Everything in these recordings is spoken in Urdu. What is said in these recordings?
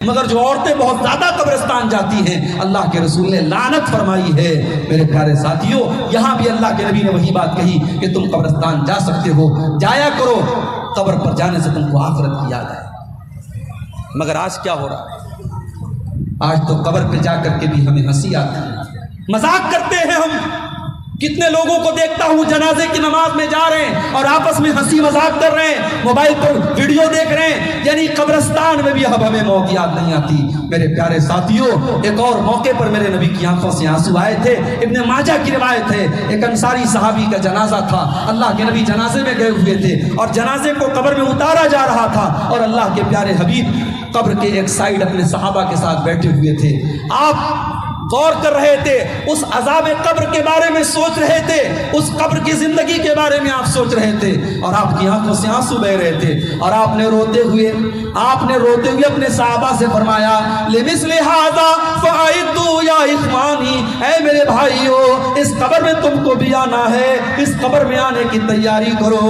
مگر جو عورتیں بہت زیادہ قبرستان جاتی ہیں اللہ کے رسول نے لعنت فرمائی ہے۔ میرے پیارے ساتھیوں، یہاں بھی اللہ کے نبی نے وہی بات کہی کہ تم قبرستان جا سکتے ہو، جایا کرو، قبر پر جانے سے تم کو آخرت کی یاد آئے۔ مگر آج کیا ہو رہا ہے؟ آج تو قبر پہ جا کر کے بھی ہمیں ہنسی آتی ہے، مذاق کرتے ہیں ہم۔ کتنے لوگوں کو دیکھتا ہوں جنازے کی نماز میں جا رہے ہیں اور آپس میں ہنسی مذاق کر رہے ہیں، موبائل پر ویڈیو دیکھ رہے ہیں، یعنی قبرستان میں بھی اب ہمیں موت یاد نہیں آتی۔ میرے پیارے ساتھیوں، ایک اور موقع پر میرے نبی کی آنکھوں سے آنسو آئے تھے۔ ابن ماجہ کی روایت ہے، ایک انصاری صحابی کا جنازہ تھا، اللہ کے نبی جنازے میں گئے ہوئے تھے اور جنازے کو قبر میں اتارا جا رہا تھا اور اللہ کے پیارے حبیب قبر کے ایک سائیڈ اپنے صحابہ کے ساتھ بیٹھے ہوئے تھے۔ آپ غور کر رہے تھے، اس عذاب قبر کے بارے میں سوچ رہے تھے، اس قبر کی زندگی کے بارے میں آپ سوچ رہے تھے اور آپ کی آنکھوں سے آنسو بہ رہے تھے اور آپ نے روتے ہوئے اپنے صحابہ سے فرمایا، لِمِثْلِ هَذَا فَأَعِدُّوا يَا إِخْوَانِي، اے میرے بھائیو، اس قبر میں تم کو بھی آنا ہے، اس قبر میں آنے کی تیاری کرو۔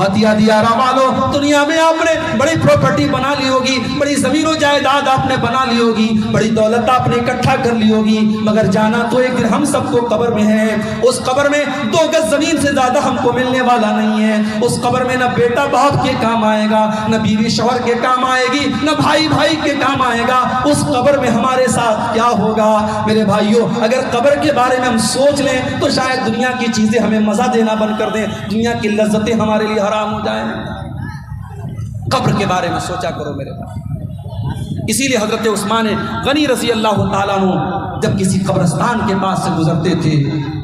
عطیہ دیارہ والو، دنیا میں آپ نے بڑی پراپرٹی بنا لی ہوگی، بڑی زمین و جائیداد آپ نے بنا لی ہوگی، بڑی دولت آپ نے اکٹھا کر لی ہوگی، مگر جانا تو ایک دن ہم سب کو قبر میں ہے۔ اس قبر میں 2 گز زمین سے زیادہ ہم کو ملنے والا نہیں ہے۔ اس قبر میں نہ بیٹا باپ کے کام آئے گا، نہ بیوی شوہر کے کام آئے گی، نہ بھائی بھائی کے کام آئے گا۔ اس قبر میں ہمارے ساتھ کیا ہوگا؟ میرے بھائیوں، اگر قبر کے بارے میں ہم سوچ لیں تو شاید دنیا کی چیزیں ہمیں مزہ دینا بند کر دیں، دنیا کی لذتیں ہمارے لیے حرام ہو جائیں۔ قبر کے بارے میں سوچا کرو میرے بھائی۔ اسی لیے حضرت عثمان غنی رضی اللہ تعالیٰ عنہ جب کسی قبرستان کے پاس سے گزرتے تھے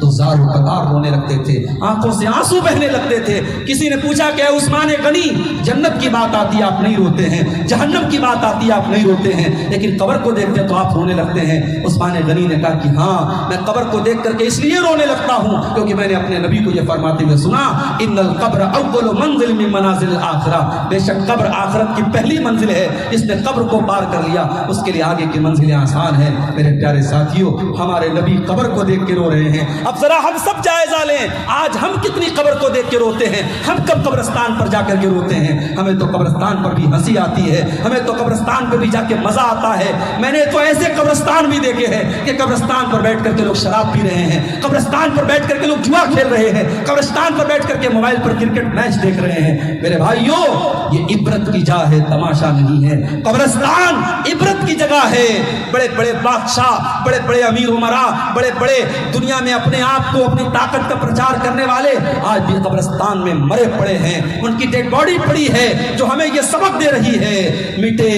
تو زار و قطار رونے لگتے تھے، آنکھوں سے آنسو بہنے لگتے تھے۔ کسی نے پوچھا کہ اے عثمان غنی، جنت کی بات آتی ہے آپ نہیں روتے ہیں، جہنم کی بات آتی ہے آپ نہیں روتے ہیں، لیکن قبر کو دیکھتے ہیں تو آپ رونے لگتے ہیں۔ عثمان غنی نے کہا کہ ہاں، میں قبر کو دیکھ کر کے اس لیے رونے لگتا ہوں کیونکہ میں نے اپنے نبی کو یہ فرماتے ہوئے سنا، ان القبر اول منزل من منازل الاخرہ، بے شک قبر آخرت کی پہلی منزل ہے، جس نے قبر کو پار کر لیا اس کے لیے آگے کی منزلیں آسان ہیں۔ میرے پیارے ساتھیوں، ہمارے نبی قبر کو دیکھ کے رو رہے ہیں۔ اب ذرا ہم سب جائزہ لیں، آج ہم کتنی قبر کو دیکھ کے روتے ہیں، ہم کب قبرستان پر جا کر کے روتے ہیں؟ ہمیں تو قبرستان پر بھی ہنسی آتی ہے، ہمیں تو قبرستان پر بھی جا کے مزہ آتا ہے۔ میں نے تو ایسے قبرستان بھی دیکھے ہیں کہ قبرستان پر بیٹھ کر کے لوگ شراب پی رہے ہیں، قبرستان پر بیٹھ کر کے لوگ جوا کھیل رہے ہیں، قبرستان پر بیٹھ کر کے موبائل پر کرکٹ میچ دیکھ رہے ہیں۔ میرے بھائیوں، یہ عبرت کی جا ہے، تماشا نہیں ہے۔ قبرستان عبرت کی جگہ ہے۔ بڑے بڑے بادشاہ، بڑے بڑے امیر امراء، بڑے بڑے دنیا میں اپنے آپ کو اپنی طاقت کا پرچار کرنے والے آج بھی قبرستان میں مرے پڑے ہیں، ان کی ڈیڈ باڈی پڑی ہے جو ہمیں یہ سبق دے رہی ہے، مٹے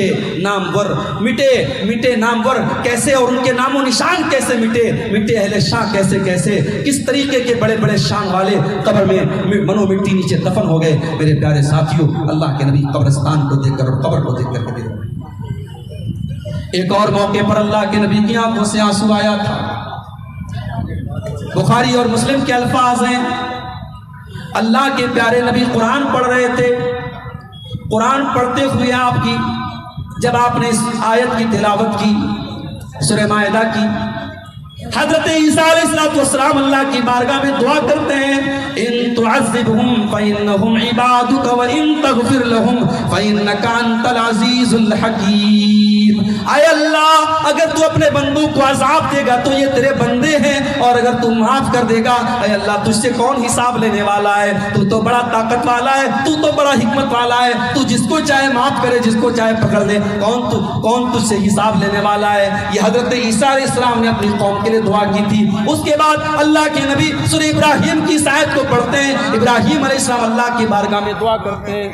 نامور، مٹے نامور کیسے اور ان کے نام و نشان کیسے مٹے اہل شان کیسے کس طریقے کے بڑے بڑے شان والے قبر میں منو مٹی نیچے دفن ہو گئے۔ میرے پیارے ساتھیوں، اللہ کے نبی قبرستان کو دیکھ کر اور قبر کو دیکھ کر کے بھی روئے۔ ایک اور موقع پر اللہ کے نبی کی آنکھوں سے آنسو آیا تھا۔ بخاری اور مسلم کے الفاظ ہیں، اللہ کے پیارے نبی قرآن پڑھ رہے تھے، قرآن پڑھتے ہوئے جب آپ نے اس آیت کی تلاوت کی، سورہ مائدہ کی، حضرت عیسیٰ علیہ السلام اللہ کی بارگاہ میں دعا کرتے ہیں، ان تعذبهم فإنهم عبادك وإن تغفر لهم فإنك أنت العزيز الحكيم۔ اے اللہ، اگر تو اپنے بندوں کو عذاب دے گا تو یہ تیرے بندے ہیں، اور اگر تو معاف کر دے گا، اے اللہ تجھ سے کون حساب لینے والا ہے؟ تو تو بڑا طاقت والا ہے، تو تو بڑا حکمت والا ہے، تو جس کو چاہے معاف کرے، جس کو چاہے پکڑ دے، کون تجھ سے حساب لینے والا ہے؟ یہ حضرت عیسیٰ علیہ السلام نے اپنی قوم کے لیے دعا کی تھی۔ اس کے بعد اللہ کے نبی سورہ ابراہیم کی آیت کو پڑھتے ہیں، ابراہیم علیہ السلام اللہ کی بارگاہ میں دعا کرتے ہیں،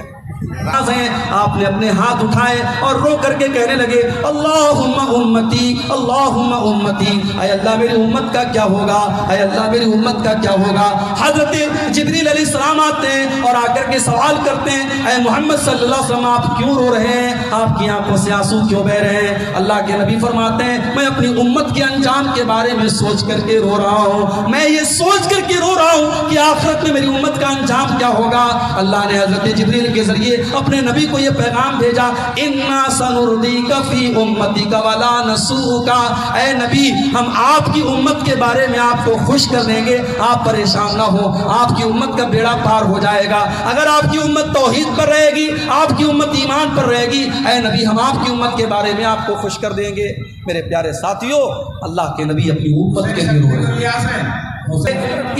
آپ نے اپنے ہاتھ اٹھائے اور رو کر کے کہنے لگے، اللہم امتی، اللہم امتی، اے اللہ میری امت کا کیا ہوگا، اے اللہ میری امت کا کیا ہوگا؟ حضرت جبریل علیہ السلام آتے ہیں اور آ کر کے سوال کرتے ہیں، اے محمد صلی اللہ علیہ وسلم آپ کیوں رو رہے ہیں، آپ کی آنکھوں سے آنسو کیوں بہ رہے ہیں؟ اللہ کے نبی فرماتے ہیں، میں اپنی امت کے انجام کے بارے میں سوچ کر کے رو رہا ہوں، میں یہ سوچ کر کے رو رہا ہوں کہ آخرت میں میری امت کا انجام کیا ہوگا۔ اللہ نے حضرت جبریل کے ذریعے لیے اپنے نبی کو یہ پیغام بھیجا، اِنَّا سَنُرْضِيكَ فِي أُمَّتِكَ وَلَا نَسُوءُكَ، اے نبی ہم آپ کی امت کے بارے میں آپ کو خوش کر دیں گے، آپ پریشان نہ ہو، آپ کی امت کا بیڑا پار ہو جائے گا۔ اگر آپ کی امت توحید پر رہے گی، آپ کی امت ایمان پر رہے گی، اے نبی ہم آپ کی امت کے بارے میں آپ کو خوش کر دیں گے۔ میرے پیارے ساتھیوں، اللہ کے نبی اپنی امت کے لیے رو رہے ہیں۔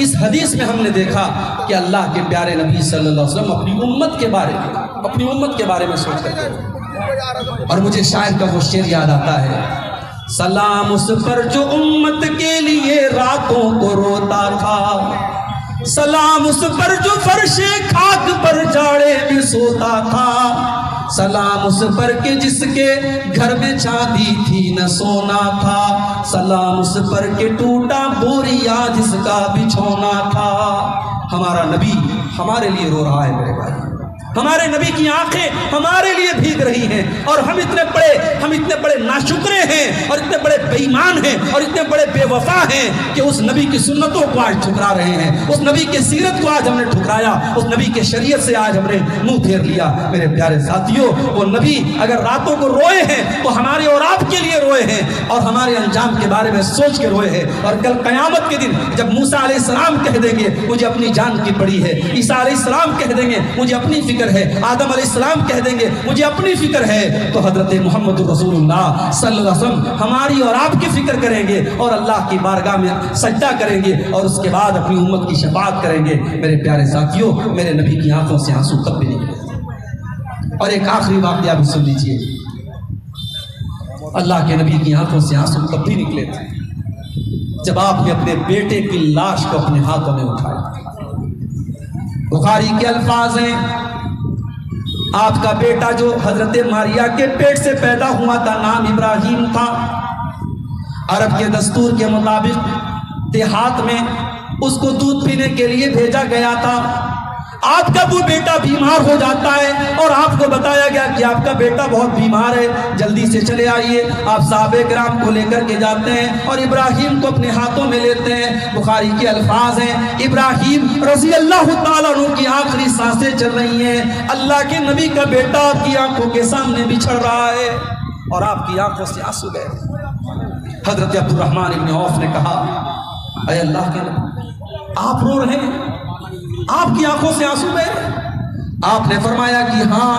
اس حدیث میں ہم نے دیکھا کہ اللہ کے پیارے نبی صلی اللہ علیہ وسلم اپنی امت کے بارے میں سوچ کرتے ہیں۔ اور مجھے شاعر کا وہ شعر یاد آتا ہے، سلام اس پر جو امت کے لیے راتوں کو روتا تھا، سلام اس پر جو فرش خاک پر جاڑے میں سوتا تھا، سلام اس پر کہ جس کے گھر میں چاندی تھی نہ سونا تھا، سلام اس پر کہ ٹوٹا بوریا جس کا بچھونا تھا۔ ہمارا نبی ہمارے لیے رو رہا ہے میرے بھائی، ہمارے نبی کی آنکھیں ہمارے لیے بھیگ رہی ہیں، اور ہم اتنے بڑے ناشکرے ہیں اور اتنے بڑے بے ایمان ہیں اور اتنے بڑے بے وفا ہیں کہ اس نبی کی سنتوں کو آج ٹھکرا رہے ہیں، اس نبی کے سیرت کو آج ہم نے ٹھکرایا، اس نبی کے شریعت سے آج ہم نے منہ پھیر لیا۔ میرے پیارے ساتھیوں، وہ نبی اگر راتوں کو روئے ہیں تو ہمارے اور آپ کے لیے روئے ہیں، اور ہمارے انجام کے بارے میں سوچ کے روئے ہیں، اور کل قیامت کے دن جب موسیٰ علیہ السلام کہہ دیں گے مجھے اپنی جان کی پڑی ہے، عیسیٰ علیہ السلام کہہ دیں گے مجھے اپنی فکر ہے، آدم علیہ السلام کہہ دیں گے مجھے اپنی فکر ہے، تو حضرت محمد رسول اللہ صلی اللہ علیہ وسلم ہماری اور آپ کی فکر کریں گے اور اللہ کی بارگاہ میں سجدہ کریں گے، اور اس کے بعد اپنی امت کی شفاعت کریں گے۔ میرے پیارے ساتھیوں، میرے نبی کی آنکھوں سے آنسو تب بھی نکلے۔ اور ایک آخری واقعہ بھی سن لیجئے، اللہ کے نبی کی آنکھوں سے آنسو تب بھی نکلے تھے جب آپ نے اپنے بیٹے کی لاش کو اپنے ہاتھوں میں اٹھایا۔ بخاری کے الفاظ ہیں، آپ کا بیٹا جو حضرت ماریا کے پیٹ سے پیدا ہوا تھا نام ابراہیم تھا، عرب کے دستور کے مطابق دیہات میں اس کو دودھ پینے کے لیے بھیجا گیا تھا۔ آپ کا وہ بیٹا بیمار ہو جاتا ہے اور آپ کو بتایا گیا کہ آپ کا بیٹا بہت بیمار ہے، جلدی سے چلے آئیے۔ آپ صحابہ کرام کو لے کر کے جاتے ہیں اور ابراہیم کو اپنے ہاتھوں میں لیتے ہیں۔ بخاری کے الفاظ ہیں، ابراہیم رضی اللہ تعالیٰ عنہ کی آخری سانسیں چل رہی ہیں، اللہ کے نبی کا بیٹا آپ کی آنکھوں کے سامنے بچھڑ رہا ہے اور آپ کی آنکھوں سے آنسو بہہ رہے ہیں۔ حضرت عبد الرحمن ابن عوف نے کہا، اے اللہ کے نبی، آپ رو رہے ہیں، آپ کی آنکھوں سے آنسو بہہ رہے ہیں؟ آپ نے فرمایا کہ ہاں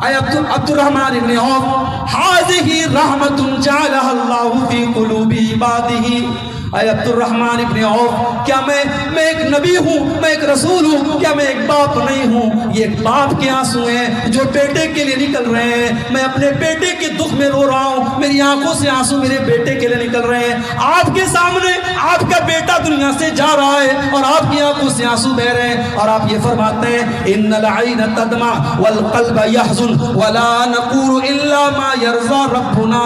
اے عبد الرحمن ابن عوف، هذه رحمت جعلها اللہ فی قلوب عبادہ۔ اے عبد الرحمن ابن عوف، کیا میں ایک نبی ہوں، میں ایک رسول ہوں، کیا میں ایک باپ نہیں ہوں؟ یہ ایک باپ کے آنسو ہیں جو بیٹے کے لیے نکل رہے ہیں۔ میں اپنے بیٹے کے دکھ میں رو رہا ہوں، میری آنکھوں سے آنسو میرے بیٹے کے لیے نکل رہے ہیں۔ آپ کے سامنے آپ کا بیٹا دنیا سے جا رہا ہے اور آپ کی آنکھوں سے آنسو بہ رہے ہیں، اور آپ یہ فرماتے ہیں ان العین تدمع والقلب يحزن ولا نقول الا ما يرضى ربنا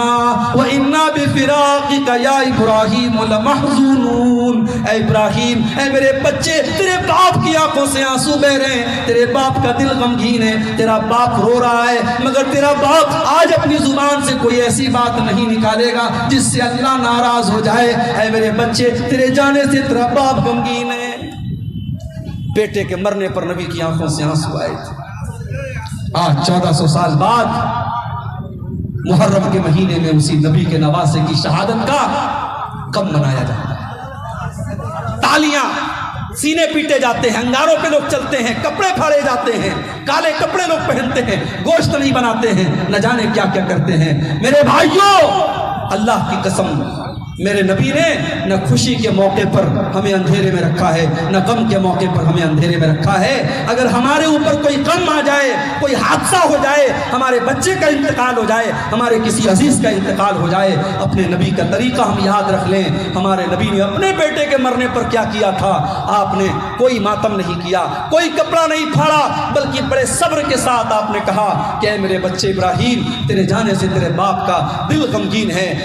وانا بفراقك يا ابراہیم محزونون۔ اے ابراہیم، اے میرے بچے، تیرے باپ کی آنکھوں سے آنسو بہ رہے ہیں، تیرے باپ کا دل غمگین ہے، تیرا باپ رو رہا ہے، مگر تیرا باپ آج اپنی زبان سے کوئی ایسی بات نہیں نکالے گا جس سے اللہ ناراض ہو جائے۔ اے میرے بچے، تیرے جانے سے تیرا باپ غمگین ہے۔ بیٹے کے مرنے پر نبی کی آنکھوں سے آنسو آئے تھے۔ آج 1400 سال بعد محرم کے مہینے میں اسی نبی کے نواسے کی شہادت کا کم منایا جاتا ہے۔ تالیاں، سینے پیٹے جاتے ہیں، انگاروں پہ لوگ چلتے ہیں، کپڑے پھاڑے جاتے ہیں، کالے کپڑے لوگ پہنتے ہیں، گوشت نہیں بناتے ہیں، نہ جانے کیا کیا کرتے ہیں۔ میرے بھائیوں، اللہ کی قسم، میرے نبی نے نہ خوشی کے موقع پر ہمیں اندھیرے میں رکھا ہے، نہ غم کے موقع پر ہمیں اندھیرے میں رکھا ہے۔ اگر ہمارے اوپر کوئی غم آ جائے، کوئی حادثہ ہو جائے، ہمارے بچے کا انتقال ہو جائے، ہمارے کسی عزیز کا انتقال ہو جائے، اپنے نبی کا طریقہ ہم یاد رکھ لیں۔ ہمارے نبی نے اپنے بیٹے کے مرنے پر کیا کیا تھا؟ آپ نے کوئی ماتم نہیں کیا، کوئی کپڑا نہیں پھاڑا، بلکہ بڑے صبر کے ساتھ آپ نے کہا کہ اے میرے بچے ابراہیم، تیرے جانے سے تیرے باپ کا دل غمگین ہے،